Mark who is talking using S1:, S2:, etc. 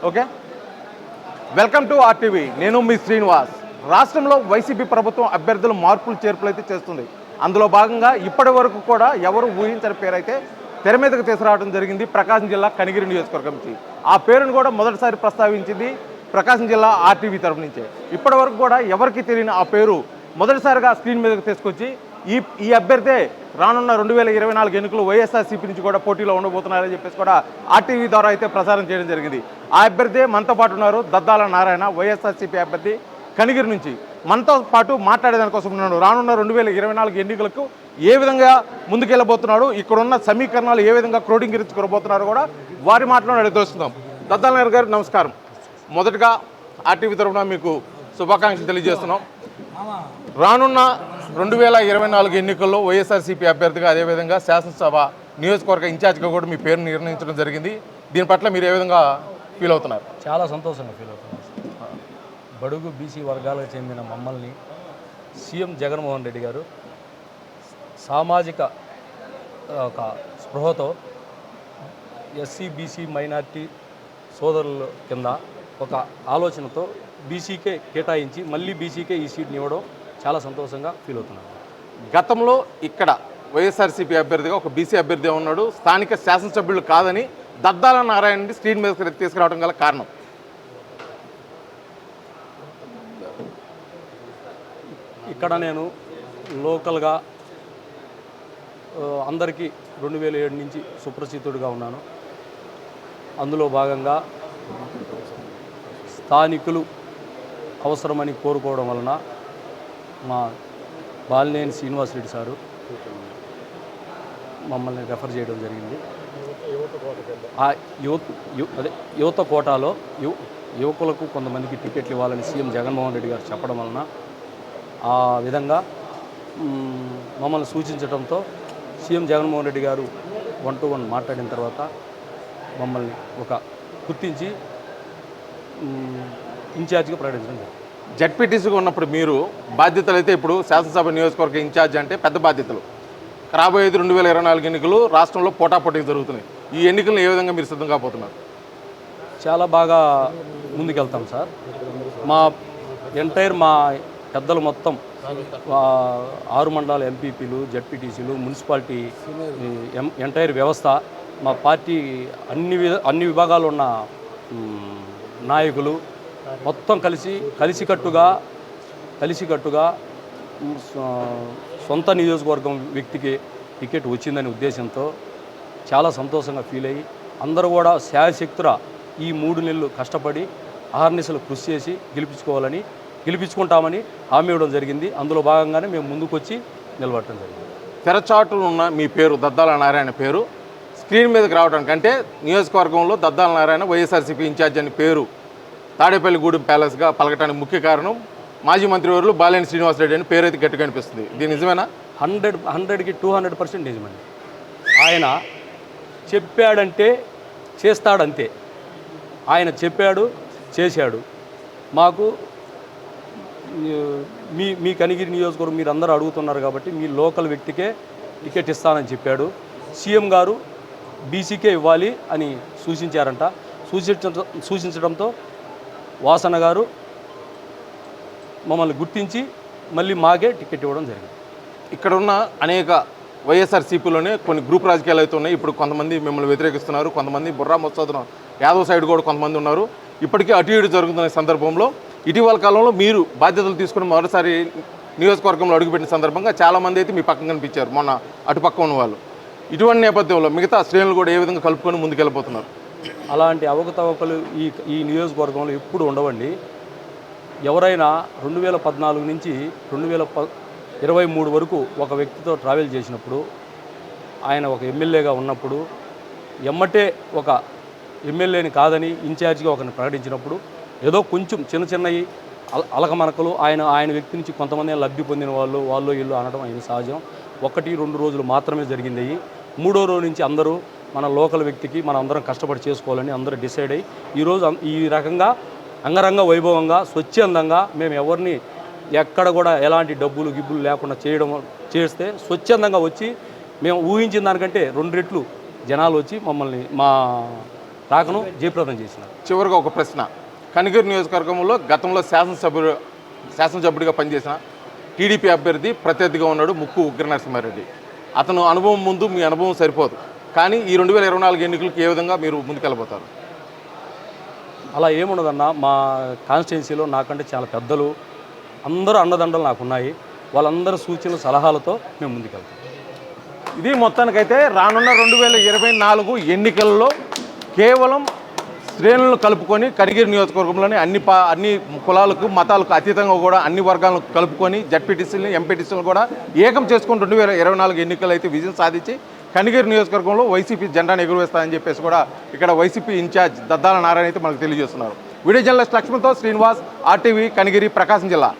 S1: Okay, welcome to RTV. నేను మీ శ్రీనివాస్. రాష్ట్రంలో YCP ప్రభుత్వం అభ్యర్థులు మార్పులు చేర్పులు అయితే చేస్తుంది. అందులో భాగంగా ఇప్పటి వరకు కూడా ఎవరు ఊహించని పేరైతే తెర మీదకు తీసుకురావడం జరిగింది. ప్రకాశం జిల్లా కనిగిరి నియోజకవర్గం నుంచి ఆ పేరును కూడా మొదటిసారి ప్రస్తావించింది ప్రకాశం జిల్లా ఆర్టీవీ తరఫు నుంచే. ఇప్పటి వరకు కూడా ఎవరికి తెలియని ఆ పేరు మొదటిసారిగా స్క్రీన్ మీదకు తీసుకొచ్చి ఈ అభ్యర్థే రానున్న 2024 ఎన్నికలు వైఎస్ఆర్సీపీ నుంచి కూడా పోటీలో ఉండబోతున్నారని చెప్పేసి కూడా ఆర్టీవీ ద్వారా అయితే ప్రసారం చేయడం జరిగింది. ఆ అభ్యర్థే మనతో పాటు ఉన్నారు. దద్దాల నారాయణ, వైఎస్ఆర్సీపీ అభ్యర్థి కనిగిరి నుంచి మనతో పాటు మాట్లాడేదానికోసం ఉన్నాడు. రానున్న 2024 ఎన్నికలకు ఏ విధంగా ముందుకెళ్ళబోతున్నాడు, ఇక్కడున్న సమీకరణాలు ఏ విధంగా క్రోడీకరించుకోబోతున్నారో కూడా వారి మాటలో అడిగి తెలుస్తున్నాం. దద్దాల నారాయణ గారు నమస్కారం. మొదటగా ఆర్టీవీ తరఫున మీకు శుభాకాంక్షలు తెలియజేస్తున్నాం. రానున్న 2024 ఎన్నికల్లో వైఎస్ఆర్సీపీ అభ్యర్థిగా, అదేవిధంగా శాసనసభ నియోజకవర్గ ఇన్ఛార్జ్గా కూడా మీ పేరును నిర్ణయించడం జరిగింది. దీని పట్ల మీరు ఏ విధంగా ఫీల్ అవుతున్నారు?
S2: చాలా సంతోషంగా ఫీల్ అవుతున్నారు. బడుగు బీసీ వర్గాలకు చెందిన మమ్మల్ని సీఎం జగన్మోహన్ రెడ్డి గారు సామాజిక ఒక స్పృహతో ఎస్సీ బీసీ మైనార్టీ సోదరుల కింద ఒక ఆలోచనతో బీసీకే కేటాయించి మళ్ళీ బీసీకే ఈ సీట్ని ఇవ్వడం చాలా సంతోషంగా ఫీల్ అవుతున్నాను.
S1: గతంలో ఇక్కడ వైఎస్ఆర్సీపీ అభ్యర్థిగా ఒక బీసీ అభ్యర్థి ఉన్నాడు. స్థానిక శాసనసభ్యులు కాదని దద్దాల నారాయణ స్క్రీన్ మీద తీసుకురావడం గల కారణం?
S2: ఇక్కడ నేను లోకల్గా అందరికీ 2007 నుంచి సుప్రసిద్ధుడిగా ఉన్నాను. అందులో భాగంగా స్థానికులు అవసరమని కోరుకోవడం వలన మా బాలినేని శ్రీనివాసరెడ్డి సారు మమ్మల్ని రెఫర్ చేయడం జరిగింది. ఆ యువత కోటాలో యువకులకు కొంతమందికి టికెట్లు ఇవ్వాలని సీఎం జగన్మోహన్ రెడ్డి గారు చెప్పడం వలన ఆ విధంగా మమ్మల్ని సూచించడంతో సీఎం జగన్మోహన్ రెడ్డి గారు 1-to-1 మాట్లాడిన తర్వాత మమ్మల్ని ఒక గుర్తించి ఇన్ఛార్జిగా ప్రకటించడం జరిగింది.
S1: జడ్పీటీసీగా ఉన్నప్పుడు మీరు బాధ్యతలు అయితే, ఇప్పుడు శాసనసభ నియోజకవర్గ ఇన్ఛార్జ్ అంటే పెద్ద బాధ్యతలు. రాబోయేది 2024 ఎన్నికలు రాష్ట్రంలో పోటాపోటీ జరుగుతున్నాయి. ఈ ఎన్నికలను ఏ విధంగా మీరు సిద్ధంగా పోతున్నారు?
S2: చాలా బాగా ముందుకెళ్తాం సార్. మా పెద్దలు మొత్తం 6 మండలాల ఎంపీపీలు, జడ్పీటీసీలు, మున్సిపాలిటీ ఎంటైర్ వ్యవస్థ, మా పార్టీ అన్ని విభాగాలు ఉన్న నాయకులు మొత్తం కలిసికట్టుగా సొంత నియోజకవర్గం వ్యక్తికి టికెట్ వచ్చిందనే ఉద్దేశంతో చాలా సంతోషంగా ఫీల్ అయ్యి అందరూ కూడా శాయశక్తురా ఈ 3 నెలలు కష్టపడి అహర్నిశలు కృషి చేసి గెలిపించుకుంటామని హామీ ఇవ్వడం జరిగింది. అందులో భాగంగానే మేము ముందుకు వచ్చి నిలబడటం జరిగింది.
S1: తెరచాటులో ఉన్న మీ పేరు దద్దాల నారాయణ పేరు స్క్రీన్ మీదకి రావడానికి అంటే నియోజకవర్గంలో దద్దాల నారాయణ వైఎస్ఆర్సీపీ ఇన్ఛార్జ్ అని పేరు తాడేపల్లిగూడెం ప్యాలెస్గా పలకటానికి ముఖ్య కారణం మాజీ మంత్రివర్యులు బాలినేని శ్రీనివాసరెడ్డి అని పేరు అయితే గట్టిగా అనిపిస్తుంది. దీని నిజమేనా?
S2: 100కి 200% నిజమండి. ఆయన చెప్పాడంటే చేస్తాడంతే. ఆయన చెప్పాడు, చేశాడు. మాకు మీ కనిగిరి నియోజకవర్గం మీరు అందరూ అడుగుతున్నారు కాబట్టి మీ లోకల్ వ్యక్తికే టికెట్ ఇస్తానని చెప్పాడు. సీఎం గారు బీసీకే ఇవ్వాలి అని సూచించారంట. సూచించడంతో వాసన గారు మమ్మల్ని గుర్తించి మళ్ళీ మాకే టికెట్ ఇవ్వడం జరిగింది.
S1: ఇక్కడ ఉన్న అనేక వైఎస్ఆర్సీపీలోనే కొన్ని గ్రూప్ రాజకీయాలు అయితే ఉన్నాయి. ఇప్పుడు కొంతమంది మిమ్మల్ని వ్యతిరేకిస్తున్నారు, కొంతమంది బుర్రా మొత్తం యాదవ్ సైడ్ కూడా కొంతమంది ఉన్నారు. ఇప్పటికీ అటు ఇటు జరుగుతున్న సందర్భంలో ఇటీవల కాలంలో మీరు బాధ్యతలు తీసుకుని మొదటిసారి నియోజకవర్గంలో అడుగుపెట్టిన సందర్భంగా చాలామంది అయితే మీ పక్కన కనిపించారు, మొన్న అటుపక్క ఉన్న వాళ్ళు. ఇటువంటి నేపథ్యంలో మిగతా శ్రేణులు కూడా ఏ విధంగా కలుపుకొని ముందుకెళ్ళిపోతున్నారు?
S2: అలాంటి అవకతవకలు ఈ నియోజకవర్గంలో ఎప్పుడు ఉండవండి. ఎవరైనా 2014 నుంచి 2023 వరకు ఒక వ్యక్తితో ట్రావెల్ చేసినప్పుడు, ఆయన ఒక ఎమ్మెల్యేగా ఉన్నప్పుడు, ఎమ్మటే ఒక ఎమ్మెల్యేని కాదని ఇన్ఛార్జిగా ఒకరిని ప్రకటించినప్పుడు ఏదో కొంచెం చిన్నవి అలకమనకలు ఆయన వ్యక్తి నుంచి కొంతమంది లబ్ధి పొందిన వాళ్ళు వీళ్ళు అనడం ఆయన సహజం. 1-2 రోజులు మాత్రమే జరిగింది. 3వ రోజు నుంచి అందరూ మన లోకల్ వ్యక్తికి మనం అందరం కష్టపడి చేసుకోవాలని అందరూ డిసైడ్ అయ్యి ఈరోజు ఈ రకంగా అంగరంగ వైభవంగా స్వచ్ఛందంగా మేము ఎవరిని ఎక్కడ కూడా ఎలాంటి డబ్బులు గిబ్బులు లేకుండా చేస్తే స్వచ్ఛందంగా వచ్చి మేము ఊహించిన దానికంటే 2 రెట్లు జనాలు వచ్చి మమ్మల్ని మా రాకను జయప్రదం చేసినారు.
S1: చివరిగా ఒక ప్రశ్న, కనిగిరి నియోజకవర్గంలో గతంలో శాసనసభ్యుడిగా పనిచేసిన టీడీపీ అభ్యర్థి ప్రత్యర్థిగా ఉన్నాడు ముక్కు ఉగ్ర నరసింహారెడ్డి. అతను అనుభవం ముందు మీ అనుభవం సరిపోదు, కానీ ఈ 2024 ఎన్నికలకు ఏ విధంగా మీరు ముందుకెళ్ళబోతారు?
S2: అలా ఏముండదన్న, మా కాన్స్టిట్యున్సీలో నాకంటే చాలా పెద్దలు అందరూ అండదండలు నాకున్నాయి. వాళ్ళందరి సూచనలు సలహాలతో మేము ముందుకెళ్తాం.
S1: ఇది మొత్తానికైతే రానున్న 2024 ఎన్నికల్లో కేవలం శ్రేణులను కలుపుకొని కనిగిరి నియోజకవర్గంలోని అన్ని కులాలకు మతాలకు అతీతంగా కూడా అన్ని వర్గాలను కలుపుకొని జడ్పీటీసీలను ఎంపీటీసీలను కూడా ఏకం చేసుకొని 2024 ఎన్నికలు అయితే విజయం సాధించి కనిగిరి నియోజకవర్గంలో వైసీపీ జెండాను ఎగురవేస్తారని చెప్పేసి కూడా ఇక్కడ వైసీపీ ఇన్ఛార్జ్ దద్దాల నారాయణ అయితే మనకు తెలియజేస్తున్నారు. వీడియో జర్నలిస్ట్ లక్ష్మణ్తో శ్రీనివాస్, RTV కనిగిరి, ప్రకాశం జిల్లా.